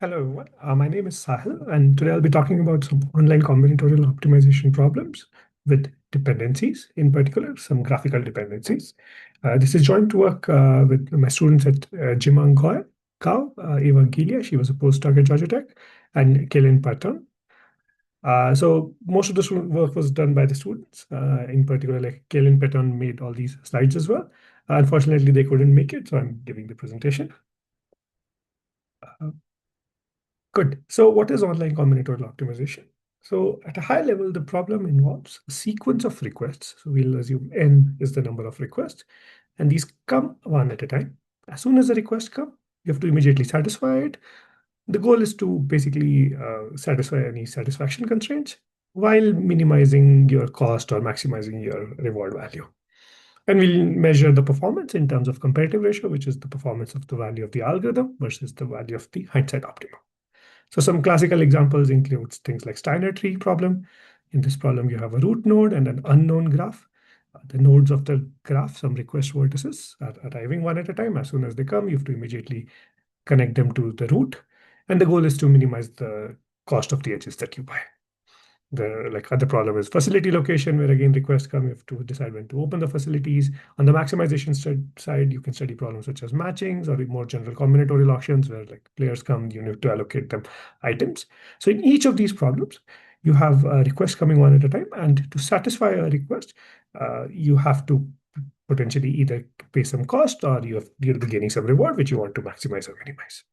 Hello, everyone. My name is Sahil, and today I'll be talking about some online combinatorial optimization problems with dependencies, in particular, some graphical dependencies. This is joint work with my students at Jimang Kao, Eva Gilia, she was a postdoc at Georgia Tech, and Kaylin Patton. So most of the work was done by the students. In particular, like Kaylin Patton made all these slides as well. Unfortunately, they couldn't make it, so I'm giving the presentation. Uh, Good. So what is online combinatorial optimization? So at a high level, the problem involves a sequence of requests. So we'll assume n is the number of requests, and these come one at a time. As soon as the requests come, you have to immediately satisfy it. The goal is to basically satisfy any satisfaction constraints while minimizing your cost or maximizing your reward value. And we'll measure the performance in terms of comparative ratio, which is the performance of the value of the algorithm versus the value of the hindsight optimum. So some classical examples include things like Steiner tree problem. In this problem, you have a root node and an unknown graph. The nodes of the graph, some request vertices, are arriving one at a time. As soon as they come, you have to immediately connect them to the root. And the goal is to minimize the cost of the edges that you buy. The other problem is facility location, where again requests come, you have to decide when to open the facilities. On the maximization side, you can study problems such as matchings or more general combinatorial auctions, where like players come, you need to allocate them items. So in each of these problems, you have requests coming one at a time, and to satisfy a request, you have to potentially either pay some cost or you'll be gaining some reward, which you want to maximize or minimize.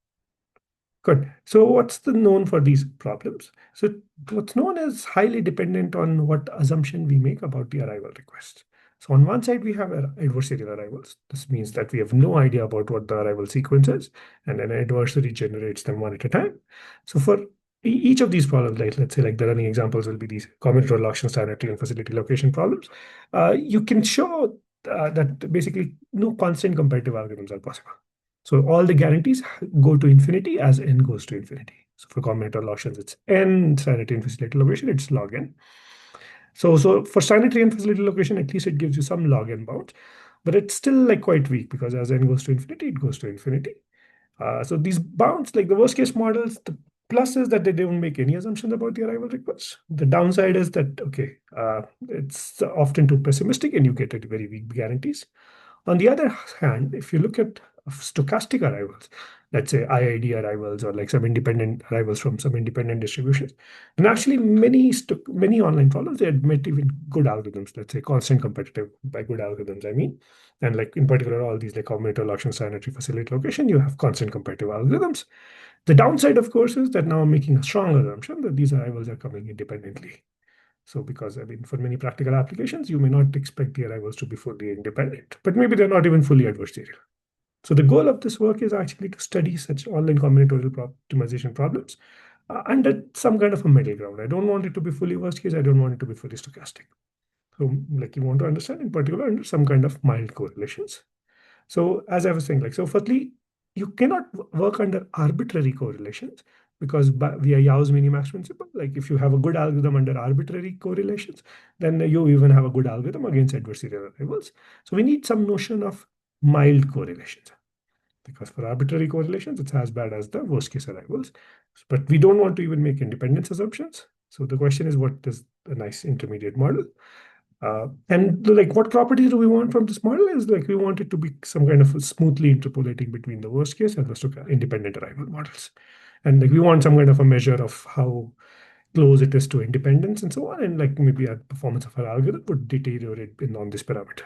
Good. So what's the known for these problems? So what's known is highly dependent on what assumption we make about the arrival request. So on one side, we have adversarial arrivals. This means that we have no idea about what the arrival sequence is, and an adversary generates them one at a time. So for each of these problems, like let's say like the running examples will be these combinatorial auction standard tree and facility location problems, you can show that basically no constant comparative algorithms are possible. So all the guarantees go to infinity as n goes to infinity. So for combinatorial auctions, it's n sanity and facility location, it's log n. So for sanity and facility location, at least it gives you some log n bounds, but it's still like quite weak because as n goes to infinity, it goes to infinity. So these bounds, like the worst case models, the plus is that they don't make any assumptions about the arrival requests. The downside is that, okay, it's often too pessimistic and you get very weak guarantees. On the other hand, if you look at stochastic arrivals, let's say IID arrivals or like some independent arrivals from some independent distributions, then actually many online problems, they admit even good algorithms, let's say constant competitive by good algorithms, I mean. And like in particular, all these like combinatorial auction sanity facility location, you have constant competitive algorithms. The downside, of course, is that now I'm making a strong assumption that these arrivals are coming independently. So because I mean, for many practical applications, you may not expect the arrivals to be fully independent, but maybe they're not even fully adversarial. So the goal of this work is actually to study such online combinatorial optimization problems under some kind of a middle ground. I don't want it to be fully worst case. I don't want it to be fully stochastic. So like you want to understand in particular under some kind of mild correlations. So as I was saying, like, so firstly, you cannot work under arbitrary correlations because via Yau's minimax principle, like if you have a good algorithm under arbitrary correlations, then you even have a good algorithm against adversarial arrivals. So we need some notion of mild correlations because for arbitrary correlations, it's as bad as the worst case arrivals. But we don't want to even make independence assumptions. So the question is, what is a nice intermediate model? And like what properties do we want from this model is like we want it to be some kind of smoothly interpolating between the worst case and the independent arrival models. And like we want some kind of a measure of how close it is to independence and so on. And like maybe our performance of our algorithm would deteriorate on this parameter.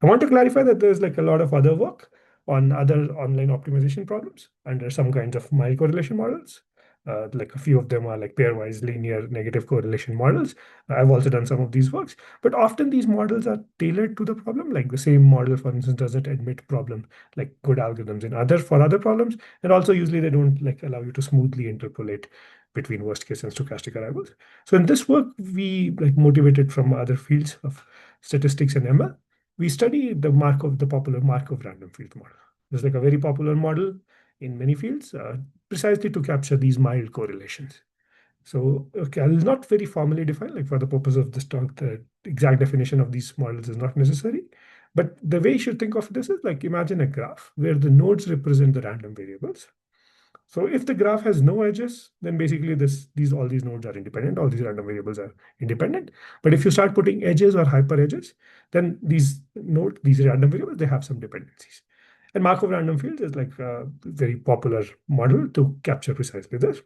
I want to clarify that there's like a lot of other work on other online optimization problems under some kinds of mild correlation models. Like a few of them are like pairwise linear negative correlation models. I've also done some of these works, but often these models are tailored to the problem. Like the same model, for instance, doesn't admit problem like good algorithms in other problems, and also usually they don't like allow you to smoothly interpolate between worst case and stochastic arrivals. So in this work, we like motivated from other fields of statistics and ML. We study the popular Markov Random Fields model. It's like a very popular model in many fields, precisely to capture these mild correlations. So, okay, I'll not very formally define, like for the purpose of this talk, the exact definition of these models is not necessary. But the way you should think of this is like imagine a graph where the nodes represent the random variables. So if the graph has no edges, then basically all these nodes are independent, all these random variables are independent. But if you start putting edges or hyper edges, then these random variables, they have some dependencies. And Markov random fields is like a very popular model to capture precisely this.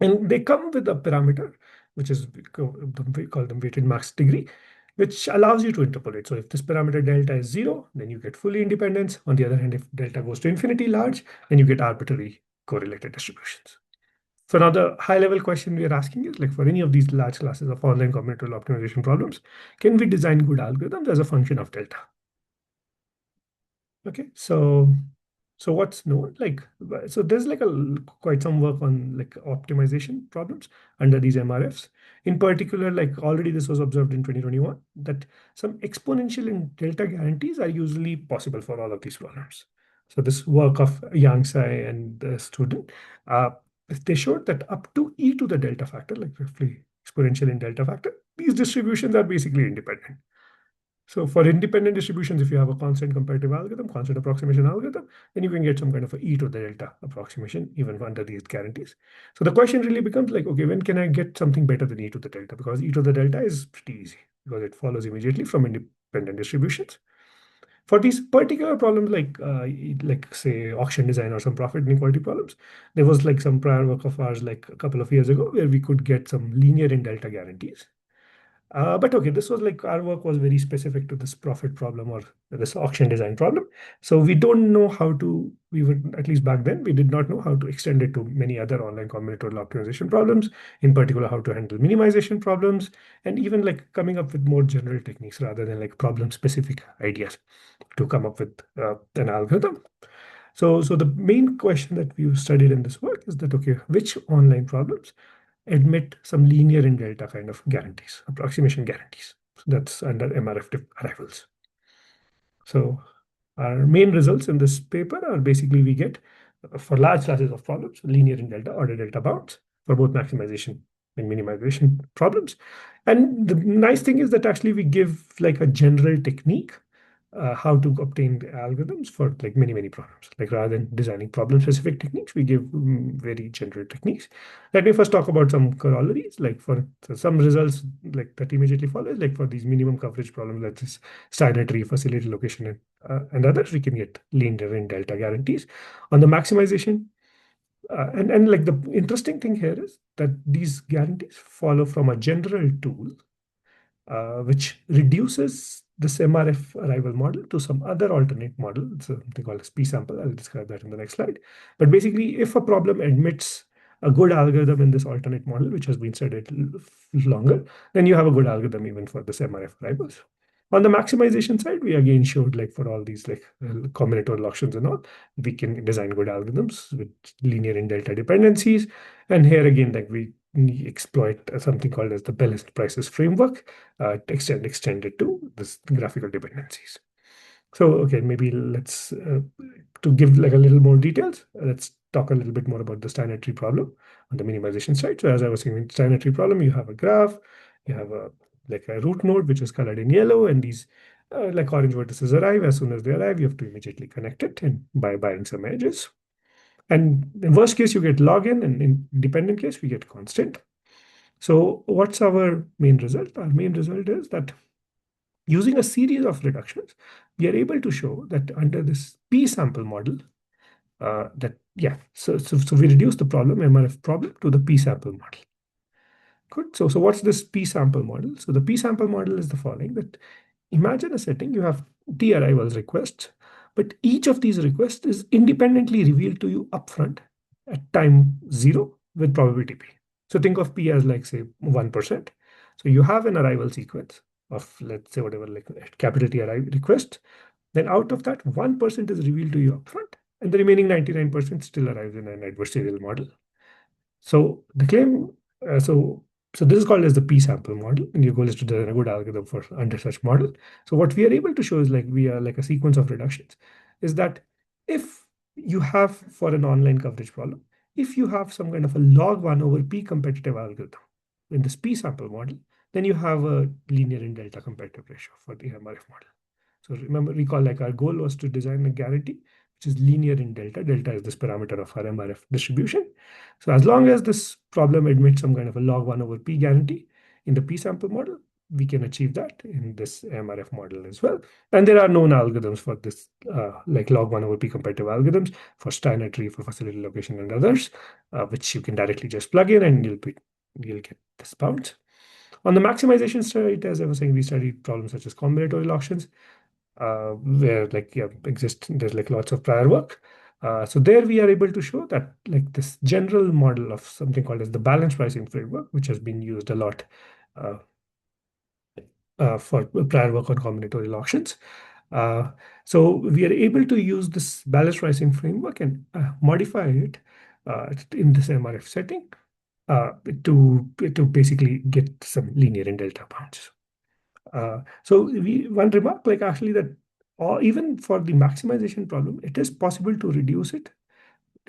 And they come with a parameter, which is we call them weighted max degree, which allows you to interpolate. So if this parameter delta is 0, then you get fully independence. On the other hand, if delta goes to infinity large, then you get arbitrary correlated distributions. So now the high level question we are asking is, like, for any of these large classes of online combinatorial optimization problems, can we design good algorithms as a function of delta? Okay, so what's known, like, so there's like quite some work on like optimization problems under these MRFs. In particular, like already this was observed in 2021, that some exponential and delta guarantees are usually possible for all of these problems. So this work of Yang Sai and the student, uh, they showed that up to e to the delta factor, like roughly exponential in delta factor, these distributions are basically independent. So for independent distributions, if you have a constant comparative algorithm, constant approximation algorithm, then you can get some kind of a e to the delta approximation even under these guarantees. So the question really becomes like, okay, when can I get something better than e to the delta? Because e to the delta is pretty easy because it follows immediately from independent distributions. For these particular problems, like say auction design or some profit inequality problems, there was like some prior work of ours like a couple of years ago where we could get some linear in delta guarantees. But okay, this was like our work was very specific to this profit problem or this auction design problem. So we don't know how to, we would, at least back then, we did not know how to extend it to many other online combinatorial optimization problems, in particular, how to handle minimization problems, and even like coming up with more general techniques rather than like problem specific ideas to come up with an algorithm. So the main question that we've studied in this work is that, okay, which online problems admit some linear in delta kind of guarantees, approximation guarantees. So that's under MRF arrivals. So our main results in this paper are basically we get for large classes of problems, linear in delta, order delta bounds for both maximization and minimization problems. And the nice thing is that actually we give like a general technique how to obtain the algorithms for like many problems. Like rather than designing problem specific techniques, we give very general techniques. Let me first talk about some corollaries. Like for some results like that immediately follows, like for these minimum coverage problems, like this Steiner tree, facility location, and others, we can get linear and delta guarantees. On the maximization, and like the interesting thing here is that these guarantees follow from a general tool which reduces this MRF arrival model to some other alternate model. It's they call it p-sample. I'll describe that in the next slide. But basically, if a problem admits a good algorithm in this alternate model, which has been studied longer, then you have a good algorithm even for this MRF arrivals. On the maximization side, we again showed like for all these like combinatorial auctions and all, we can design good algorithms with linear and delta dependencies. And here again, like we exploit something called as the balanced prices framework extend it to this graphical dependencies. So, okay, maybe let's, to give like a little more details, let's talk a little bit more about the Steiner tree problem on the minimization side. So as I was saying, in Steiner tree problem, you have a graph, you have like a root node, which is colored in yellow, and these like orange vertices arrive. As soon as they arrive, you have to immediately connect it and by buying some edges. And in worst case, you get log n, and in dependent case, we get constant. So what's our main result? Our main result is that using a series of reductions, we are able to show that under this p-sample model, so we reduce the problem, MRF problem, to the p-sample model. Good. So what's this p-sample model? So the p-sample model is the following, that imagine a setting, you have t arrivals requests, but each of these requests is independently revealed to you upfront at time 0 with probability p. So think of p as like say 1%. So you have an arrival sequence of let's say whatever like capital T arrive request. Then out of that 1% is revealed to you upfront, and the remaining 99% still arrives in an adversarial model. So the claim, so this is called as the p-sample model, and your goal is to design a good algorithm for under such model. So what we are able to show is like we are like a sequence of reductions, is that if you have for an online coverage problem, if you have some kind of a log 1 over p competitive algorithm in this p-sample model, then you have a linear in delta competitive ratio for the MRF model. So remember, recall like our goal was to design a guarantee which is linear in delta. Delta is this parameter of our MRF distribution. So as long as this problem admits some kind of a log 1 over p guarantee in the p sample model, we can achieve that in this MRF model as well. And there are known algorithms for this, like log 1 over p comparative algorithms for Steiner tree, for facility location, and others, which you can directly just plug in and you'll get this bounce. On the maximization side, as I was saying, we studied problems such as combinatorial auctions, where there's like lots of prior work. So there we are able to show that like this general model of something called as the balanced pricing framework, which has been used a lot uh, for prior work on combinatorial auctions. So we are able to use this balanced pricing framework and modify it in this MRF setting to basically get some linear and delta bounds. So one remark, like actually that, or even for the maximization problem, it is possible to reduce it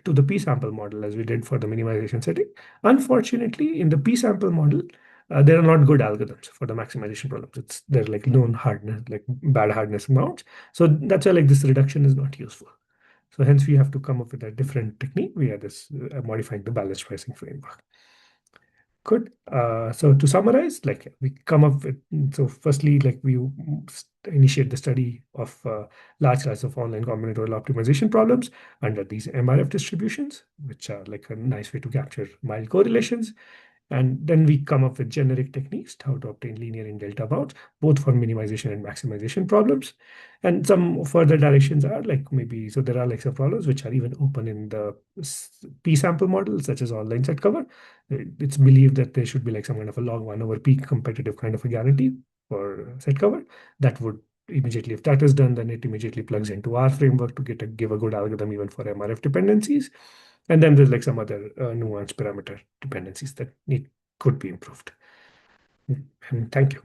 to the p-sample model as we did for the minimization setting. Unfortunately, in the p-sample model, there are not good algorithms for the maximization problems. They're like known hardness, like bad hardness amounts. So that's why like this reduction is not useful. So hence we have to come up with a different technique. We are this modifying the balanced pricing framework. Good. So to summarize, like we come up with, so firstly, like we initiate the study of large class of online combinatorial optimization problems under these MRF distributions, which are like a nice way to capture mild correlations. And then we come up with generic techniques to how to obtain linear and delta bounds, both for minimization and maximization problems. And some further directions are like maybe, so there are like some problems which are even open in the p-sample model, such as online set cover. It's believed that there should be like some kind of a log 1 over p competitive kind of a guarantee for set cover that would immediately, if that is done, then it immediately plugs into our framework to give a good algorithm even for MRF dependencies. And then there's like some other nuanced parameter dependencies that could be improved. And thank you.